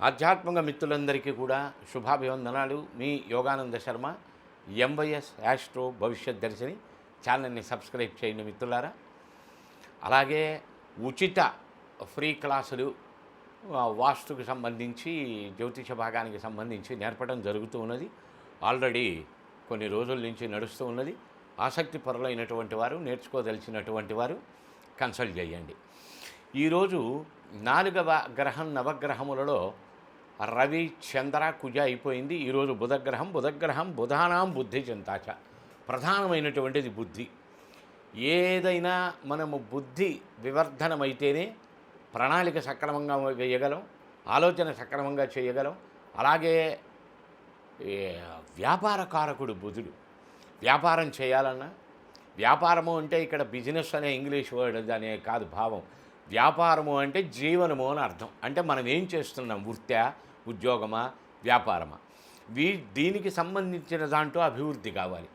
ఆధ్యాత్మిక మిత్రులందరికీ కూడా శుభాభివందనాలు. మీ యోగానంద శర్మ, ఎంవైఎస్ యాస్ట్రో భవిష్యత్ దర్శిని. ఛానల్ని సబ్స్క్రైబ్ చేయండి మిత్రులారా. అలాగే ఉచిత ఫ్రీ క్లాసులు వాస్తుకు సంబంధించి, జ్యోతిష భాగానికి సంబంధించి నేర్పడం జరుగుతూ ఉన్నది. ఆల్రెడీ కొన్ని రోజుల నుంచి నడుస్తూ ఉన్నది. ఆసక్తి పరులైనటువంటి వారు, నేర్చుకోదలిచినటువంటి వారు కన్సల్ట్ చేయండి. ఈరోజు 4వ గ్రహం నవగ్రహములలో రవి, చంద్ర, కుజ అయిపోయింది. ఈరోజు బుధగ్రహం. బుధానాం బుద్ధి చింతాచ. ప్రధానమైనటువంటిది బుద్ధి. ఏదైనా మనము బుద్ధి వివర్ధనమైతేనే ప్రణాళిక సక్రమంగా వేయగలం, ఆలోచన సక్రమంగా చేయగలం. అలాగే వ్యాపారకారకుడు బుధుడు. వ్యాపారం చేయాలన్నా, వ్యాపారము అంటే ఇక్కడ బిజినెస్ అనే ఇంగ్లీష్ వర్డ్ అనే కాదు భావం. వ్యాపారము అంటే జీవనము అని అర్థం. అంటే మనం ఏం చేస్తున్నాం, వృత్యా, ఉద్యోగమా, వ్యాపారమా, దీనికి సంబంధించిన దాంట్లో అభివృద్ధి కావాలి.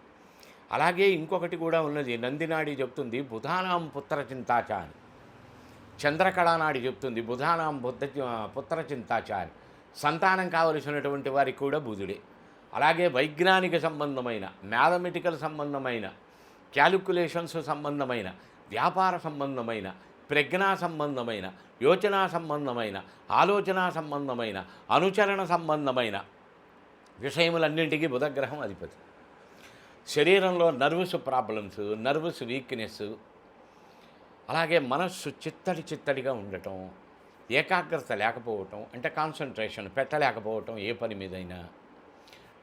అలాగే ఇంకొకటి కూడా ఉన్నది, నందినాడి చెప్తుంది బుధానాం పుత్ర చింతాచ అని. చంద్రకళానాడి చెప్తుంది బుధానాం పుత్ర చింతాచ అని. సంతానం కావలసినటువంటి వారికి కూడా బుధుడే. అలాగే వైజ్ఞానిక సంబంధమైన, మ్యాథమెటికల్ సంబంధమైన, క్యాలిక్యులేషన్స్ సంబంధమైన, వ్యాపార సంబంధమైన, ప్రజ్ఞా సంబంధమైన, యోచనా సంబంధమైన, ఆలోచన సంబంధమైన, అనుచరణ సంబంధమైన విషయములన్నింటికీ బుధగ్రహం అధిపతి. శరీరంలో నర్వస్ ప్రాబ్లమ్స్, నర్వస్ వీక్నెస్, అలాగే మనస్సు చిత్తడిగా ఉండటం, ఏకాగ్రత లేకపోవటం, అంటే కాన్సన్ట్రేషన్ పెట్టలేకపోవటం ఏ పని మీదైనా.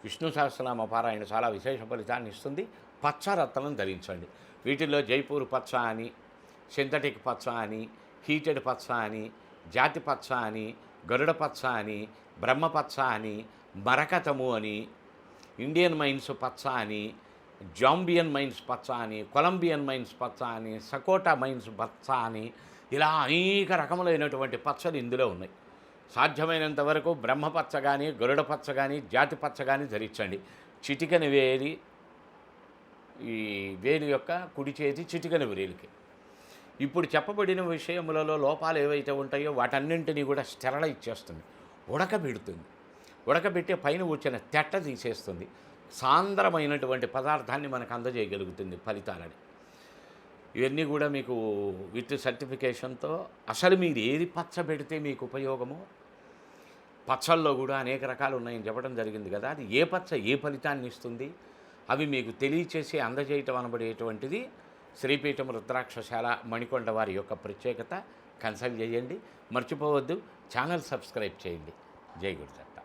విష్ణు సహస్రనామ పారాయణ చాలా విశేష ఫలితాన్ని ఇస్తుంది. పచ్చ రత్నం ధరించండి. వీటిల్లో జైపూర్ పచ్చ అని, సింథటిక్ పచ్చ అని, హీటెడ్ పచ్చ అని, జాతి పచ్చ అని, గరుడ పచ్చ అని, బ్రహ్మపచ్చ అని, మరకతము అని, ఇండియన్ మైన్స్ పచ్చ అని, జాంబియన్ మైన్స్ పచ్చ అని, కొలంబియన్ మైన్స్ పచ్చ అని, సకోటా మైన్స్ పచ్చ అని, ఇలా అనేక రకములైనటువంటి పచ్చలు ఇందులో ఉన్నాయి. సాధ్యమైనంత వరకు బ్రహ్మపచ్చ కానీ, గరుడ పచ్చ కానీ, జాతి పచ్చ కానీ ధరించండి. చిటికని వేలి, ఈ వేలి యొక్క కుడి చేతి చిటికని వేలికి. ఇప్పుడు చెప్పబడిన విషయములలో లోపాలు ఏవైతే ఉంటాయో వాటన్నింటినీ కూడా స్టెరలైజ్ చేస్తుంది, ఉడకబెడుతుంది. ఉడకబెట్టే పైన వచ్చిన తెట్ట తీసేస్తుంది. సాంద్రమైనటువంటి పదార్థాన్ని మనకు అందజేయగలుగుతుంది ఫలితాలని. ఇవన్నీ కూడా మీకు విత్ సర్టిఫికేషన్తో. అసలు మీరు ఏది పచ్చ పెడితే మీకు ఉపయోగమో, పచ్చల్లో కూడా అనేక రకాలు ఉన్నాయని చెప్పడం జరిగింది కదా. అది ఏ పచ్చ ఏ ఫలితాన్ని ఇస్తుంది, అవి మీకు తెలియచేసి అందజేయటం అనబడేటువంటిది శ్రీపీఠం రుద్రాక్షశాల మణికొండ వారి యొక్క ప్రత్యేకత. కన్సల్ట్ చేయండి. మర్చిపోవద్దు, ఛానల్ సబ్స్క్రైబ్ చేయండి. జై గురుదత్త.